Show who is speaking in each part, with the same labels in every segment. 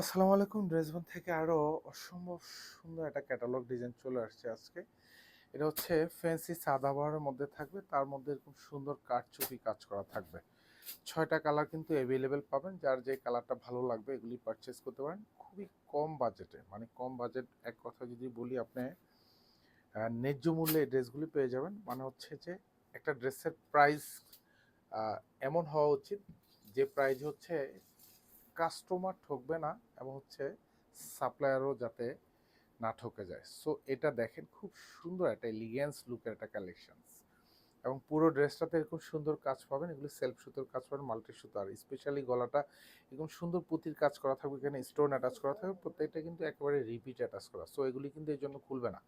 Speaker 1: আসসালামু আলাইকুম। ড্রেসবন থেকে আরো অসম্ভব সুন্দর একটা ক্যাটালগ ডিজাইন চলে আসছে আজকে। এটা হচ্ছে ফ্যান্সি সাদাবাহারের মধ্যে থাকবে, তার মধ্যে এরকম সুন্দর কারচুপি কাজ করা থাকবে। 6টা কালার কিন্তু অ্যাভেলেবেল পাবেন, যার যে কালারটা ভালো লাগবে এগুলি পারচেস করতে পারেন খুবই কম বাজেটে। মানে কম বাজেট এক কথা যদি বলি, আপনি ন্যায্য মূল্যে এই ড্রেসগুলি পেয়ে যাবেন। মানে হচ্ছে যে একটা ড্রেসের প্রাইস এমন হওয়া উচিত যে প্রাইস হচ্ছে কাস্টমার ঠকবে না, এবং হচ্ছে সাপ্লায়ারও যাতে না ঠকে যায়। সো এটা দেখেন, খুব সুন্দর একটা এলিগেন্স লুকের একটা কালেকশন, এবং পুরো ড্রেসটাতে এরকম সুন্দর কাজ পাবেন। এগুলো সেলফ সুতোর কাজ পাবেন, মাল্টি সুতো, আর স্পেশালি গলাটা এরকম সুন্দর পুঁতির কাজ করা থাকবে, এখানে স্টোন অ্যাটাচ করা থাকবে, প্রত্যেকটা কিন্তু একেবারে রিপিট অ্যাটাচ করা। সো এগুলি কিন্তু এই জন্য খুলবে না।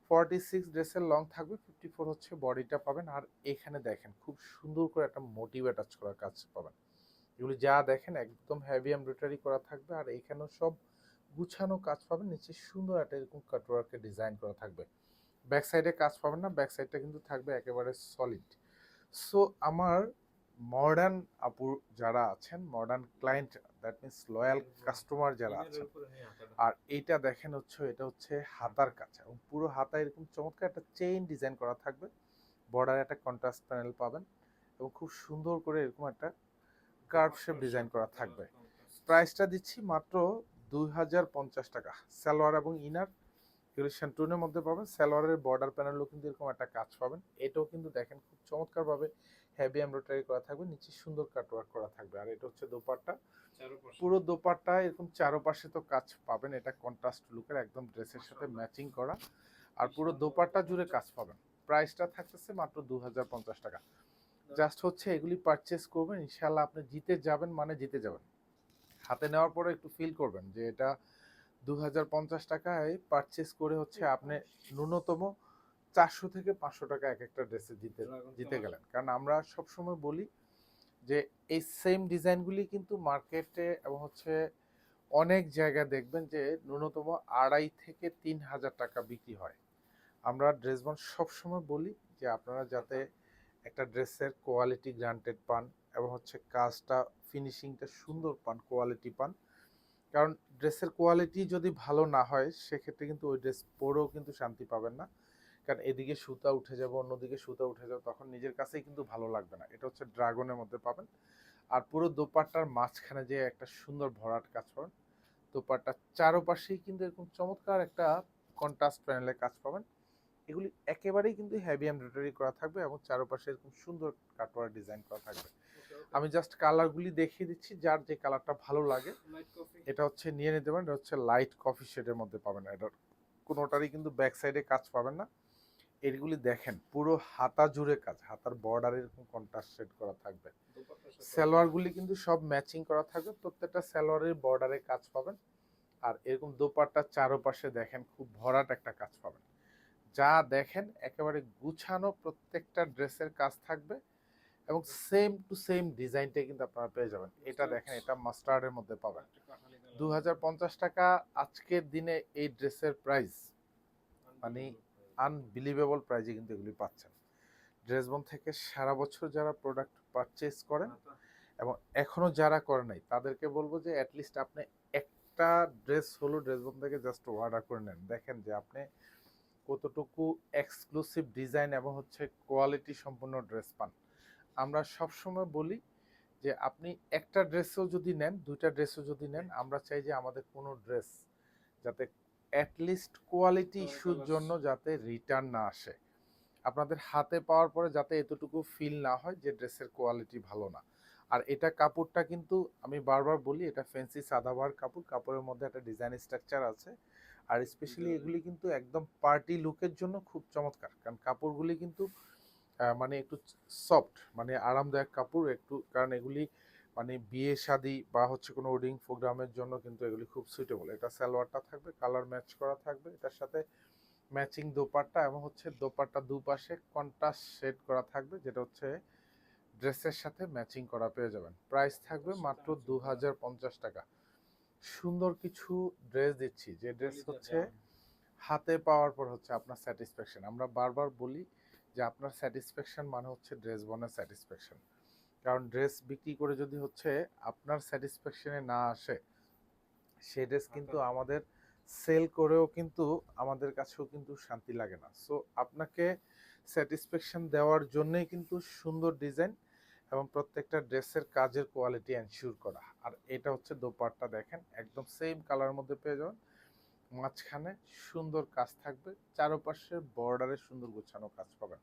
Speaker 1: 46 ড্রেসের লং থাকবে, 54 হচ্ছে বডিটা পাবেন। আর এখানে দেখেন খুব সুন্দর করে একটা মোটিভ অ্যাটাচ করা কাজ পাবেন। এগুলি যা দেখেন একদম হেভি এমব্রয়ডারি করা থাকবে, আর এখানেও সব গুছানো কাজ পাবেন। নিচে সুন্দর একটা এরকম কাটওয়ার্কের ডিজাইন করা থাকবে। ব্যাক সাইডে কাজ পাবেন না, ব্যাক সাইডটা কিন্তু থাকবে একেবারে সলিড। সো আমার মডার্ন আপু যারা আছেন, modern client, that means loyal customer যারা আছেন, আর এইটা দেখেন হচ্ছে, এটা হচ্ছে হাতার কাজ, এবং পুরো হাতা এরকম চমৎকার একটা চেইন ডিজাইন করা থাকবে। বর্ডারে একটা কন্ট্রাস্ট প্যানেল পাবেন, এবং খুব সুন্দর করে এরকম একটা কার্ভ শেপ ডিজাইন করা থাকবে। প্রাইসটা দিচ্ছি মাত্র 2050 টাকা। সালোয়ার এবং ইনার এগুলো শ্যান্টুনের মধ্যে পাবেন। সালোয়ারের বর্ডার প্যানেলও কিন্তু এরকম একটা কাজ পাবেন। এটাও কিন্তু দেখেন খুব চমৎকারভাবে হেভি এমব্রয়ডারি করা থাকবে, নিচে সুন্দর কাটওয়ার্ক করা থাকবে। আর এটা হচ্ছে দোপাট্টা, পুরো দোপাট্টা এরকম চারোপাশে তো কাজ পাবেন। এটা কন্ট্রাস্ট লুকের, একদম ড্রেসের সাথে ম্যাচিং করা, আর পুরো দোপাট্টা জুড়ে কাজ পাবেন। প্রাইসটা থাকতেছে মাত্র 2050 টাকা। জাস্ট হচ্ছে এগুলি পারচেস করবেন, ইনশাল্লাহ আপনি জিতে যাবেন, মানে জিতে যাবেন। হাতে নেওয়ার পরে একটু ফিল করবেন যে এটা 2050 টাকায় পারচেস করে হচ্ছে আপনি ন্যূনতম 400 থেকে 500 টাকা এক একটা ড্রেসে জিতে জিতে গেলেন। কারণ আমরা সবসময় বলি যে এই সেম ডিজাইনগুলি কিন্তু মার্কেটে এবং হচ্ছে অনেক জায়গায় দেখবেন যে ন্যূনতম 2,500 থেকে 3,000 টাকা বিক্রি হয়। আমরা ড্রেসবন সবসময় বলি যে আপনারা যাতে একটা ড্রেসের কোয়ালিটি গ্রান্টেড পান, এবং হচ্ছে কাজটা ফিনিশিংটা সুন্দর পান, কোয়ালিটি পান। কারণ ড্রেসের কোয়ালিটি যদি ভালো না হয়, সেক্ষেত্রে কিন্তু ওই ড্রেস পরেও কিন্তু শান্তি পাবেন না। কারণ এদিকে সুতা উঠে যাবে, অন্যদিকে সুতা উঠে যাবে, তখন নিজের কাছেই কিন্তু ভালো লাগবে না। এটা হচ্ছে ড্রাগনের মধ্যে পাবেন। আর পুরো দোপাট্টার মাঝখানে যে একটা সুন্দর ভরাট কাজ পাবেন, দোপাট্টার চারোপাশেই কিন্তু এরকম চমৎকার একটা কন্ট্রাস্ট প্যানেলের কাজ পাবেন। এগুলি একেবারেই কিন্তু হেভি এমব্রয়ডারি করা থাকবে, এবং চারপাশে এরকম সুন্দর কাটওয়ার ডিজাইন করা থাকবে। আমি জাস্ট কালারগুলি দেখিয়ে দিচ্ছি, যার যে কালারটা ভালো লাগে এটা হচ্ছে নিয়ে নিতে পারেন। এটা হচ্ছে লাইট কফি শেডের মধ্যে পাবেন। এটার কোনোটারই কিন্তু ব্যাক সাইডে কাজ পাবেন না। এগুলি দেখেন পুরো হাতা জুড়ে কাজ, হাতার বর্ডারে এরকম কন্ট্রাস্ট শেড করা থাকবে। সালোয়ারগুলি কিন্তু সব ম্যাচিং করা থাকবে, প্রত্যেকটা সালোয়ারের বর্ডারে কাজ পাবেন। আর এরকম দোপাট্টার চারপাশে দেখেন খুব ভরাট একটা কাজ পাবেন। যা দেখেন একেবারে গুছানো প্রত্যেকটা ড্রেসের কাজ থাকবে, এবং সেম টু সেম ডিজাইনটাই কিন্তু আপনারা পেয়ে যাবেন। এটা দেখেন, এটা মাস্টার্ডের মধ্যে পাবেন। 2050 টাকা আজকের দিনে এই ড্রেসের প্রাইস মানে আনবিলিভেবল প্রাইজে কিন্তু এগুলি পাচ্ছেন। ড্রেসবন থেকে সারা বছর যারা প্রোডাক্ট পারচেস করেন, এবং এখনো যারা করে নাই, তাদেরকে বলবো যে অ্যাটলিস্ট আপনি একটা ড্রেস হলো ড্রেসবন থেকে জাস্ট অর্ডার করে নেন। দেখেন যে আপনি কতটুকু এক্সক্লুসিভ ডিজাইন এবং হচ্ছে কোয়ালিটি সম্পন্ন ড্রেস পান। আমরা সবসময় বলি যে আপনি একটা ড্রেসও যদি নেন, দুইটা ড্রেসও যদি নেন, আমরা চাই যে আমাদের কোনো ড্রেস যাতে অ্যাটলিস্ট কোয়ালিটি ইস্যুর জন্য যাতে রিটার্ন না আসে। আপনাদের হাতে পাওয়ার পরে যাতে এতটুকু ফিল না হয় যে ড্রেসের কোয়ালিটি ভালো না। আর এটা কাপড়টা কিন্তু আমি বারবার বলি, এটা ফ্যান্সি সাদাবাহার কাপড়, কাপড়ের মধ্যে একটা ডিজাইন স্ট্রাকচার আছে। আর স্পেশালি এগুলি কিন্তু একদম পার্টি লুকের জন্য খুব চমৎকার, কারণ কাপড়গুলি কিন্তু মানে একটু সফট, মানে আরামদায়ক কাপড় একটু, কারণ এগুলি মানে বিয়ে শাদী বা হচ্ছে কোনো ওয়েডিং প্রোগ্রামের জন্য কিন্তু এগুলি খুব সুইটেবল। এটা সালোয়ারটা থাকবে কালার ম্যাচ করা থাকবে, এটার সাথে ম্যাচিং দোপাট্টা, এবং হচ্ছে দোপাট্টা দুপাশে কন্ট্রাস্ট শেড করা থাকবে, যেটা হচ্ছে ড্রেসের সাথে ম্যাচিং করা পেয়ে যাবেন। প্রাইস থাকবে মাত্র 2050 টাকা। সুন্দর কিছু ড্রেস দিচ্ছি, যে ড্রেস হচ্ছে হাতে পাওয়ার পর হচ্ছে আপনার স্যাটিসফ্যাকশন। আমরা বারবার বলি যে আপনার স্যাটিসফ্যাকশন মানে হচ্ছে ড্রেস বনের স্যাটিসফ্যাকশন। কারণ ড্রেস বিক্রি করে যদি হচ্ছে আপনার স্যাটিসফ্যাকশনে না আসে, সেই ড্রেস কিন্তু আমাদের সেল করেও কিন্তু আমাদের কাছেও কিন্তু শান্তি লাগে না। সো আপনাকে স্যাটিসফ্যাকশন দেওয়ার জন্যই কিন্তু সুন্দর ডিজাইন এবং প্রত্যেকটা ড্রেসের কাজের কোয়ালিটি এনশিওর করা। আর এটা হচ্ছে দোপাট্টা, দেখেন একদম সেম কালারের মধ্যে পেয়ে যাবেন। মাঝখানে সুন্দর কাজ থাকবে, চারপাশে বর্ডারে সুন্দর গোছানো কাজ পাবেন।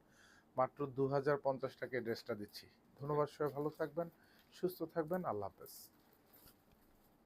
Speaker 1: মাত্র 2050 টাকায় ড্রেসটা দিচ্ছি। ধন্যবাদ, সবাই ভালো থাকবেন, সুস্থ থাকবেন, আল্লাহ হাফেজ।